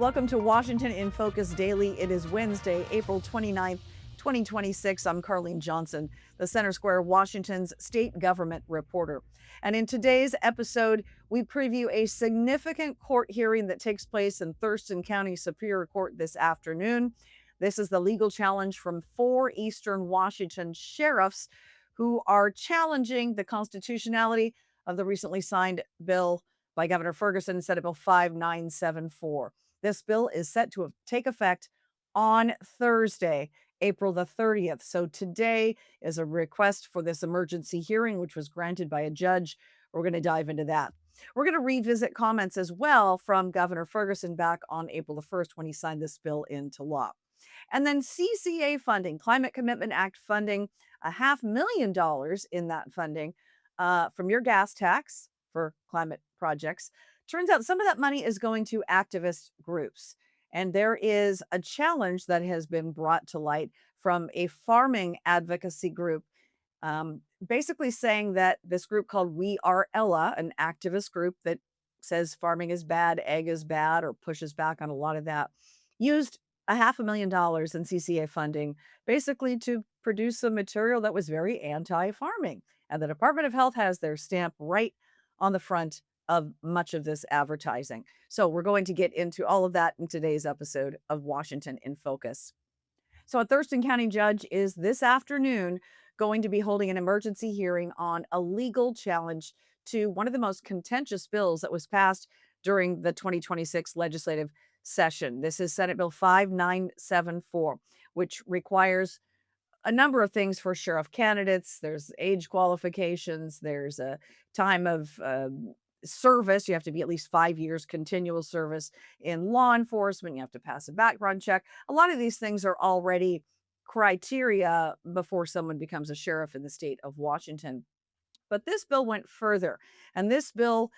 Welcome to Washington in Focus Daily. It is Wednesday, April 29th, 2026. I'm Carlene Johnson, the Center Square Washington's state government reporter. And in today's episode, we preview a significant court hearing that takes place in Thurston County Superior Court this afternoon. This is the legal challenge from 4 Eastern Washington sheriffs who are challenging the constitutionality of the recently signed bill by Governor Ferguson, Senate Bill 5974. This bill is set to take effect on Thursday, April the 30th. So today is a request for this emergency hearing, which was granted by a judge. We're going to dive into that. We're going to revisit comments as well from Governor Ferguson back on April the 1st when he signed this bill into law. And then CCA funding, Climate Commitment Act funding, $500,000 in that funding from your gas tax for climate projects. Turns out some of that money is going to activist groups. And there is a challenge that has been brought to light from a farming advocacy group, basically saying that this group called We Are Ella, an activist group that says farming is bad, ag is bad, or pushes back on a lot of that, used $500,000 in CCA funding basically to produce some material that was very anti-farming. And the Department of Health has their stamp right on the front of much of this advertising. So we're going to get into all of that in today's episode of Washington in Focus. So a Thurston County judge is this afternoon going to be holding an emergency hearing on a legal challenge to one of the most contentious bills that was passed during the 2026 legislative session. This is Senate Bill 5974, which requires a number of things for sheriff candidates. There's age qualifications, there's a time of service. You have to be at least 5 years continual service in law enforcement. You have to pass a background check. A lot of these things are already criteria before someone becomes a sheriff in the state of Washington. But this bill went further. And this bill,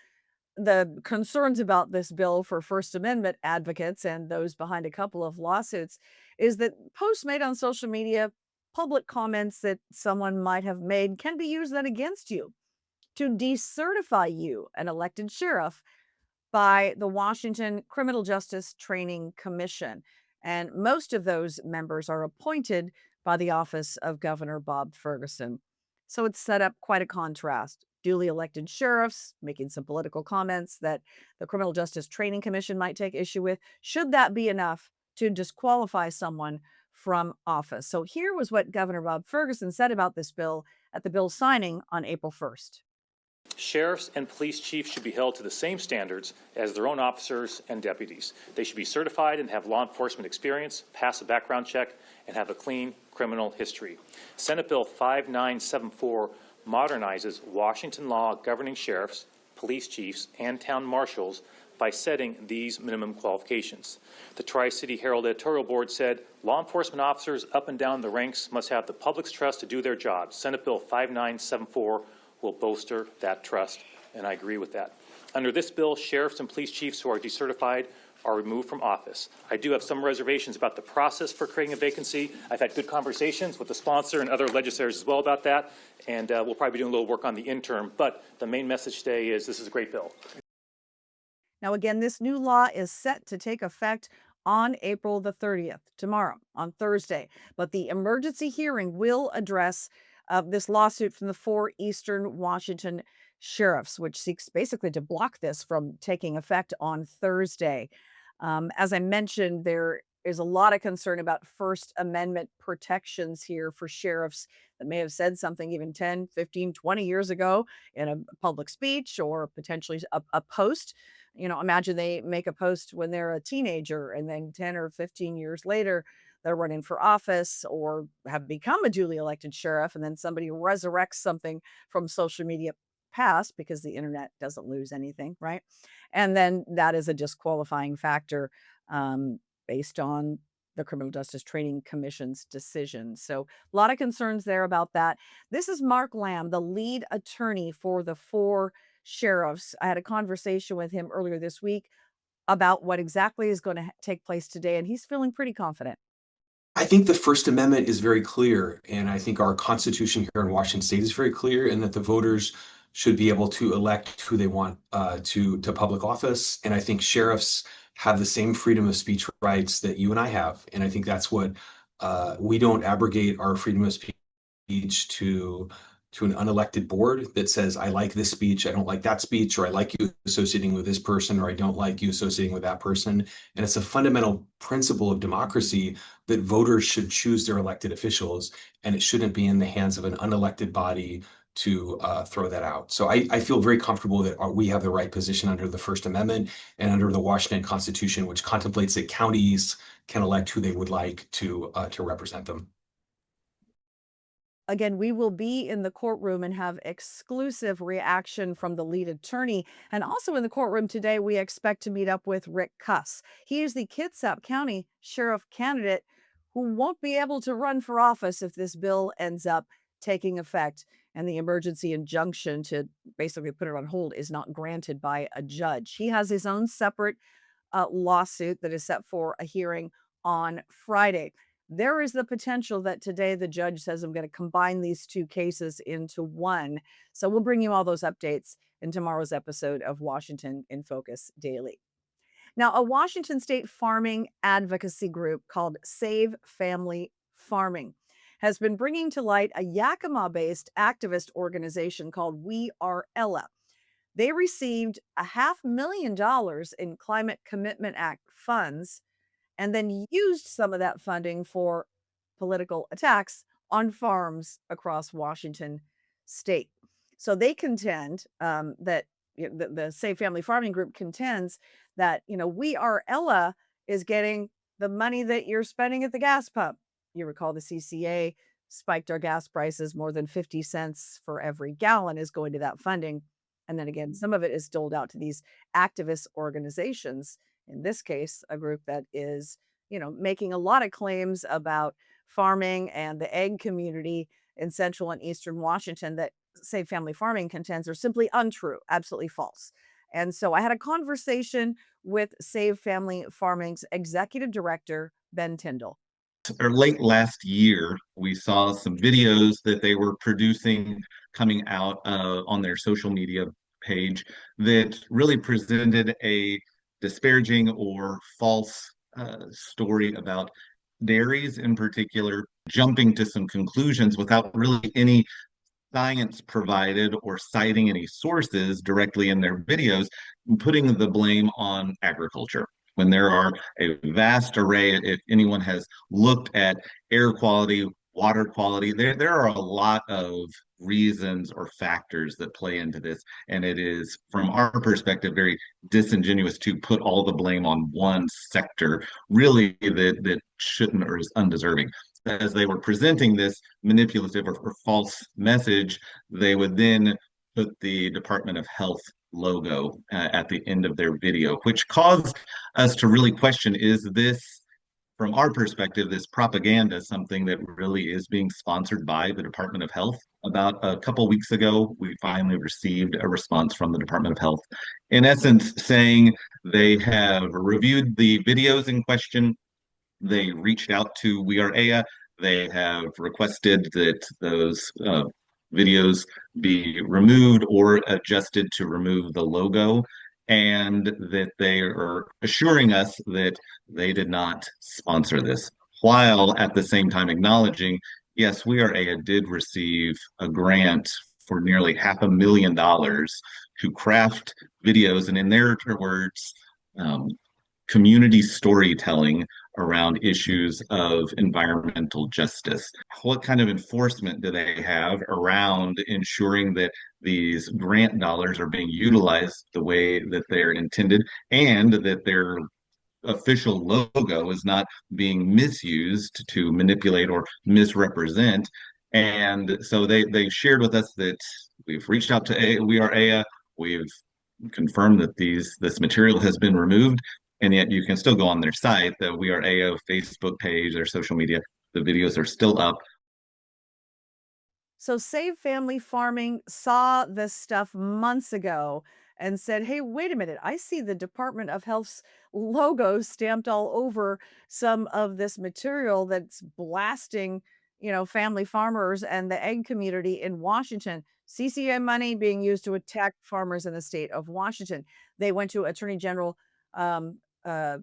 the concerns about this bill for First Amendment advocates and those behind a couple of lawsuits is that posts made on social media, public comments that someone might have made, can be used then against you to decertify you, an elected sheriff, by the Washington Criminal Justice Training Commission. And most of those members are appointed by the office of Governor Bob Ferguson. So it's set up quite a contrast. Duly elected sheriffs making some political comments that the Criminal Justice Training Commission might take issue with. Should that be enough to disqualify someone from office? So here was what Governor Bob Ferguson said about this bill at the bill signing on April 1st. Sheriffs and police chiefs should be held to the same standards as their own officers and deputies. They should be certified and have law enforcement experience, pass a background check, and have a clean criminal history. Senate Bill 5974 modernizes Washington law governing sheriffs, police chiefs, and town marshals by setting these minimum qualifications. The Tri-City Herald editorial board said law enforcement officers up and down the ranks must have the public's trust to do their jobs. Senate Bill 5974 will bolster that trust, and I agree with that. Under this bill, sheriffs and police chiefs who are decertified are removed from office. I do have some reservations about the process for creating a vacancy. I've had good conversations with the sponsor and other legislators as well about that, and we'll probably be doing a little work on the interim, but the main message today is this is a great bill. Now, again, this new law is set to take effect on April the 30th, tomorrow, on Thursday. But the emergency hearing will address this lawsuit from the 4 Eastern Washington sheriffs, which seeks basically to block this from taking effect on Thursday. As I mentioned, there is a lot of concern about First Amendment protections here for sheriffs that may have said something even 10, 15, 20 years ago in a public speech or potentially a post. You know, imagine they make a post when they're a teenager and then 10 or 15 years later, they're running for office or have become a duly elected sheriff, and then somebody resurrects something from social media past because the internet doesn't lose anything, right? And then that is a disqualifying factor based on the Criminal Justice Training Commission's decision. So a lot of concerns there about that. This is Mark Lamb, the lead attorney for the 4 sheriffs. I had a conversation with him earlier this week about what exactly is going to take place today, and he's feeling pretty confident. I think the First Amendment is very clear, and I think our Constitution here in Washington State is very clear, and that the voters should be able to elect who they want to public office. And I think sheriffs have the same freedom of speech rights that you and I have. And I think that's what we don't abrogate our freedom of speech to an unelected board that says, I like this speech, I don't like that speech, or I like you associating with this person, or I don't like you associating with that person. And it's a fundamental principle of democracy that voters should choose their elected officials, and it shouldn't be in the hands of an unelected body to throw that out. So I feel very comfortable that we have the right position under the First Amendment and under the Washington Constitution, which contemplates that counties can elect who they would like to represent them. Again, we will be in the courtroom and have exclusive reaction from the lead attorney. And also in the courtroom today, we expect to meet up with Rick Kuss. He is the Kitsap County Sheriff candidate who won't be able to run for office if this bill ends up taking effect and the emergency injunction to basically put it on hold is not granted by a judge. He has his own separate lawsuit that is set for a hearing on Friday. There is the potential that today the judge says, I'm going to combine these two cases into one. So we'll bring you all those updates in tomorrow's episode of Washington in Focus Daily. Now, a Washington state farming advocacy group called Save Family Farming has been bringing to light a Yakima-based activist organization called We Are Ella. They received a $500,000 in Climate Commitment Act funds and then used some of that funding for political attacks on farms across Washington state. So they contend that the Save Family Farming Group contends that, We Are Ella is getting the money that you're spending at the gas pump. You recall the CCA spiked our gas prices more than 50 cents for every gallon is going to that funding. And then again, some of it is doled out to these activist organizations. In this case, a group that is, making a lot of claims about farming and the egg community in central and eastern Washington that Save Family Farming contends are simply untrue, absolutely false. And so I had a conversation with Save Family Farming's executive director, Ben Tyndall. Or late last year, we saw some videos that they were producing coming out on their social media page that really presented a disparaging or false story about dairies in particular, jumping to some conclusions without really any science provided or citing any sources directly in their videos, putting the blame on agriculture. When there are a vast array, if anyone has looked at air quality, water quality, there are a lot of reasons or factors that play into this. And it is, from our perspective, very disingenuous to put all the blame on one sector, really, that shouldn't or is undeserving. As they were presenting this manipulative or false message, they would then put the Department of Health logo at the end of their video, which caused us to really question, is this, from our perspective, this propaganda something that really is being sponsored by the Department of Health? About a couple weeks ago, we finally received a response from the Department of Health, in essence saying they have reviewed the videos in question. They reached out to We Are Aya. They have requested that those videos be removed or adjusted to remove the logo, and that they are assuring us that they did not sponsor this, while at the same time acknowledging, yes, We Are Aya did receive a grant for nearly $500,000 to craft videos, and in their words, community storytelling around issues of environmental justice. What kind of enforcement do they have around ensuring that these grant dollars are being utilized the way that they're intended, and that their official logo is not being misused to manipulate or misrepresent? And so they shared with us that we've reached out to We Are Aya. We've confirmed that this material has been removed, and yet you can still go on their site, the We Are AO Facebook page, their social media. The videos are still up. So Save Family Farming saw this stuff months ago and said, hey, wait a minute. I see the Department of Health's logo stamped all over some of this material that's blasting, family farmers and the egg community in Washington. CCA money being used to attack farmers in the state of Washington. They went to Attorney General, I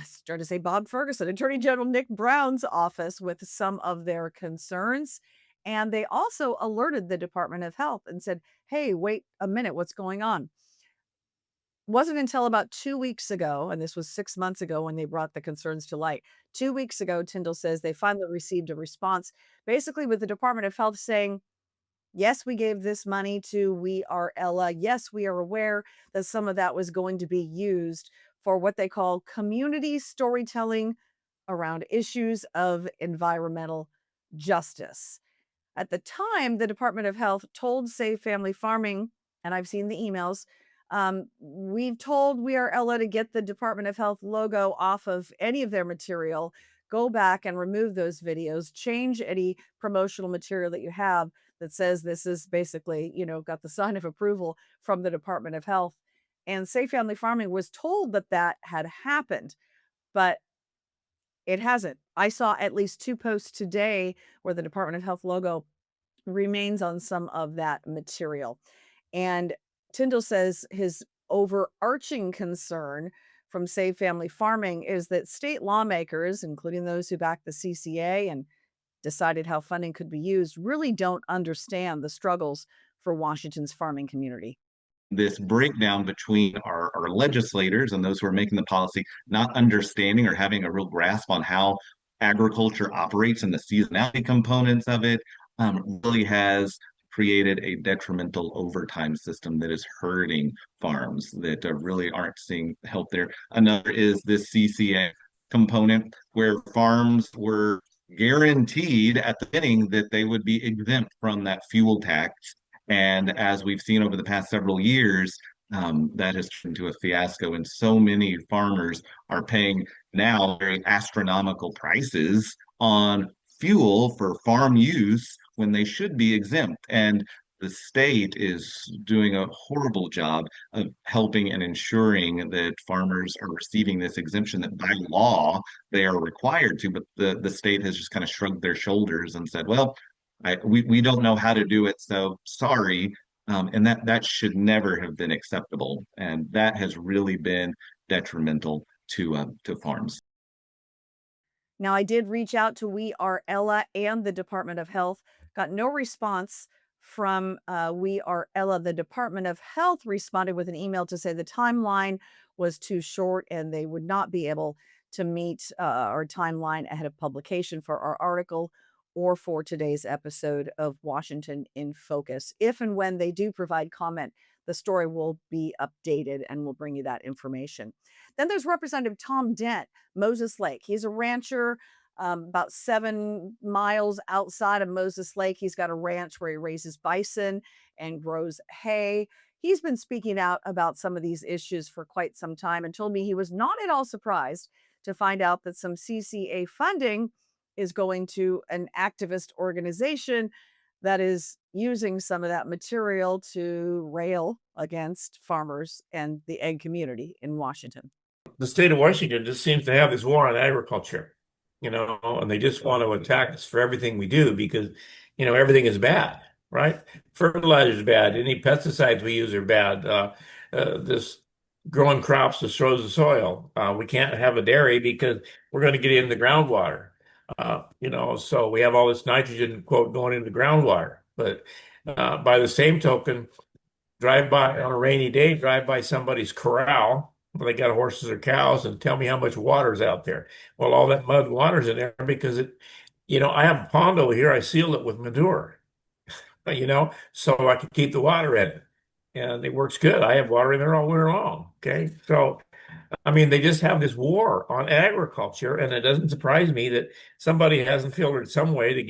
started to say Bob Ferguson, Attorney General Nick Brown's office with some of their concerns. And they also alerted the Department of Health and said, hey, wait a minute, what's going on? Wasn't until about 2 weeks ago, and this was 6 months ago when they brought the concerns to light. 2 weeks ago, Tyndall says they finally received a response, basically with the Department of Health saying, yes, we gave this money to We Are Ella. Yes, we are aware that some of that was going to be used for what they call community storytelling around issues of environmental justice. At the time, the Department of Health told Save Family Farming, and I've seen the emails, we've told We Are Ella to get the Department of Health logo off of any of their material, go back and remove those videos, change any promotional material that you have that says this is basically, got the sign of approval from the Department of Health. And Safe Family Farming was told that that had happened, but it hasn't. I saw at least 2 posts today where the Department of Health logo remains on some of that material. And Tyndall says his overarching concern from Save Family Farming is that state lawmakers, including those who back the CCA and decided how funding could be used, really don't understand the struggles for Washington's farming community. This breakdown between our legislators and those who are making the policy not understanding or having a real grasp on how agriculture operates and the seasonality components of it really has created a detrimental overtime system that is hurting farms that really aren't seeing help there. Another is this CCA component where farms were guaranteed at the beginning that they would be exempt from that fuel tax, and as we've seen over the past several years, that has turned into a fiasco, and so many farmers are paying now very astronomical prices on fuel for farm use when they should be exempt. And the state is doing a horrible job of helping and ensuring that farmers are receiving this exemption that by law they are required to, but the state has just kind of shrugged their shoulders and said, well, we don't know how to do it, so sorry. And that should never have been acceptable, and that has really been detrimental to farms. Now, I did reach out to We Are Ella and the Department of Health, got no response from We Are Ella. The Department of Health responded with an email to say the timeline was too short and they would not be able to meet our timeline ahead of publication for our article or for today's episode of Washington in Focus. If and when they do provide comment, the story will be updated and we'll bring you that information. Then there's Representative Tom Dent, Moses Lake. He's a rancher about 7 miles outside of Moses Lake. He's got a ranch where he raises bison and grows hay. He's been speaking out about some of these issues for quite some time and told me he was not at all surprised to find out that some CCA funding is going to an activist organization that is using some of that material to rail against farmers and the egg community in Washington. The state of Washington just seems to have this war on agriculture, and they just want to attack us for everything we do because, everything is bad, right? Fertilizer is bad. Any pesticides we use are bad. This growing crops destroys the soil. We can't have a dairy because we're going to get in the groundwater. So we have all this nitrogen, quote, going into the groundwater. But by the same token, drive by on a rainy day, drive by somebody's corral where they got horses or cows and tell me how much water's out there. Well, all that mud water's in there because I have a pond over here. I sealed it with manure, so I can keep the water in it. And it works good. I have water in there all winter long. Okay. So they just have this war on agriculture, and it doesn't surprise me that somebody hasn't filtered some way to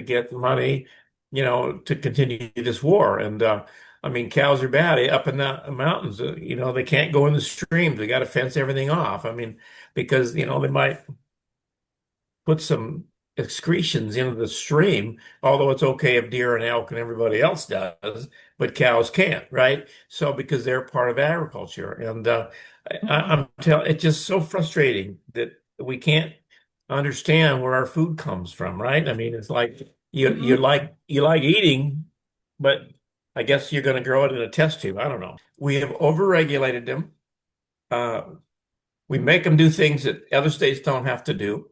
get money, to continue this war. And cows are bad up in the mountains. They can't go in the streams. They got to fence everything off. Because they might put some excretions into the stream, although it's okay if deer and elk and everybody else does, but cows can't, right? So because they're part of agriculture, and I'm telling, it's just so frustrating that we can't understand where our food comes from, right? It's like you like eating, but I guess you're going to grow it in a test tube. I don't know. We have overregulated them. We make them do things that other states don't have to do.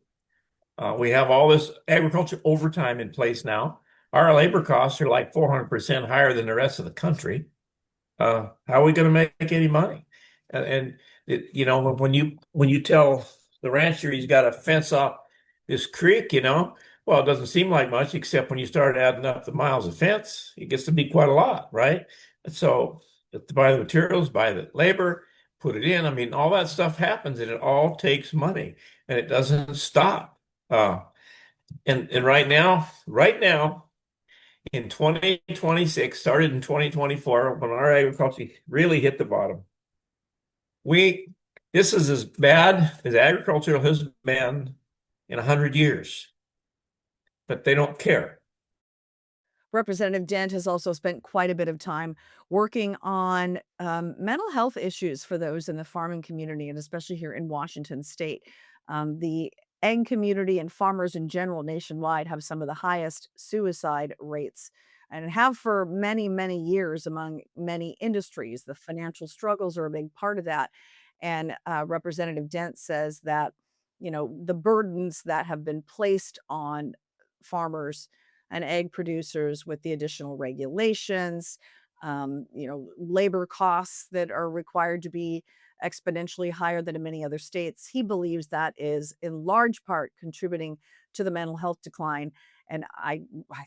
We have all this agriculture overtime in place now. Our labor costs are like 400% higher than the rest of the country. How are we going to make any money? And you know, when you tell the rancher he's got to fence off this creek, you know, well, it doesn't seem like much, except when you start adding up the miles of fence, it gets to be quite a lot, right? And so you have to buy the materials, buy the labor, put it in. I mean, all that stuff happens, and it all takes money, and it doesn't stop. Uh, and right now, in 2026, started in 2024, when our agriculture really hit the bottom. This is as bad as agriculture has been in 100 years, but they don't care. Representative Dent has also spent quite a bit of time working on mental health issues for those in the farming community, and especially here in Washington state. The ag community and farmers in general nationwide have some of the highest suicide rates and have for many, many years among many industries. The financial struggles are a big part of that. And Representative Dent says that, you know, the burdens that have been placed on farmers and egg producers with the additional regulations, you know, labor costs that are required to be exponentially higher than in many other states. He believes that is in large part contributing to the mental health decline. And I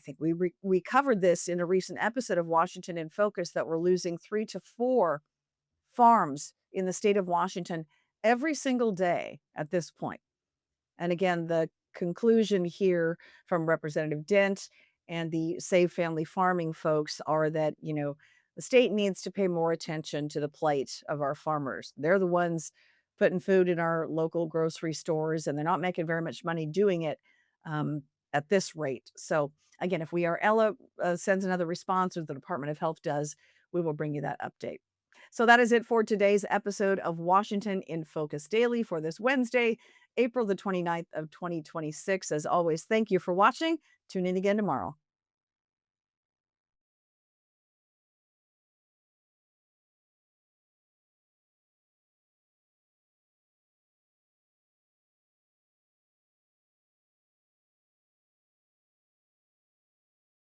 think we covered this in a recent episode of Washington in Focus, that we're losing 3 to 4 farms in the state of Washington every single day at this point. And again, the conclusion here from Representative Dent and the Save Family Farming folks are that, you know, the state needs to pay more attention to the plight of our farmers. They're the ones putting food in our local grocery stores, and they're not making very much money doing it at this rate. So again, if we are Ella sends another response, or the Department of Health does, we will bring you that update. So that is it for today's episode of Washington in Focus Daily for this Wednesday, April the 29th of 2026. As always, thank you for watching. Tune in again tomorrow.